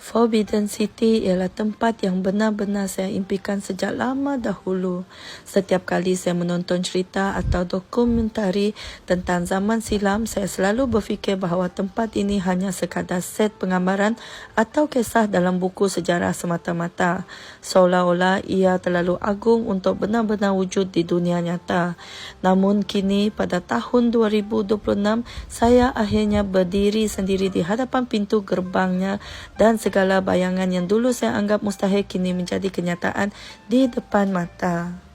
Forbidden City ialah tempat yang benar-benar saya impikan sejak lama dahulu. Setiap kali saya menonton cerita atau dokumentari tentang zaman silam, saya selalu berfikir bahawa tempat ini hanya sekadar set penggambaran atau kisah dalam buku sejarah semata-mata. Seolah-olah ia terlalu agung untuk benar-benar wujud di dunia nyata. Namun kini pada tahun 2026, saya akhirnya berdiri sendiri di hadapan pintu gerbangnya dan segala bayangan yang dulu saya anggap mustahil kini menjadi kenyataan di depan mata.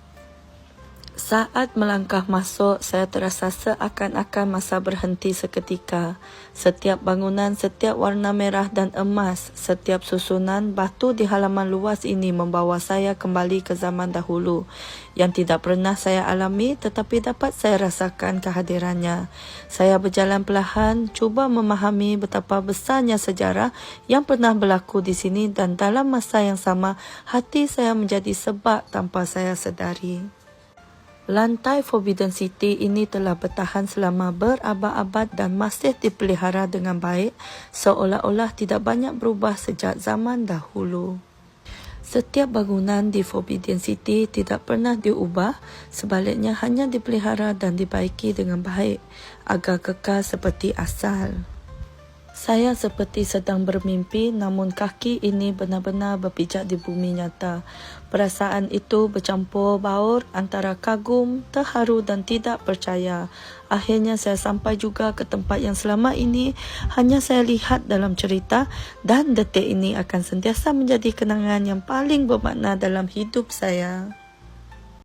Saat melangkah masuk, saya terasa seakan-akan masa berhenti seketika. Setiap bangunan, setiap warna merah dan emas, setiap susunan batu di halaman luas ini membawa saya kembali ke zaman dahulu yang tidak pernah saya alami tetapi dapat saya rasakan kehadirannya. Saya berjalan perlahan, cuba memahami betapa besarnya sejarah yang pernah berlaku di sini dan dalam masa yang sama, hati saya menjadi sebab tanpa saya sedari. Lantai Forbidden City ini telah bertahan selama berabad-abad dan masih dipelihara dengan baik, seolah-olah tidak banyak berubah sejak zaman dahulu. Setiap bangunan di Forbidden City tidak pernah diubah, sebaliknya hanya dipelihara dan dibaiki dengan baik, agar kekal seperti asal. Saya seperti sedang bermimpi, namun kaki ini benar-benar berpijak di bumi nyata. Perasaan itu bercampur baur antara kagum, terharu dan tidak percaya. Akhirnya saya sampai juga ke tempat yang selama ini hanya saya lihat dalam cerita, dan detik ini akan sentiasa menjadi kenangan yang paling bermakna dalam hidup saya.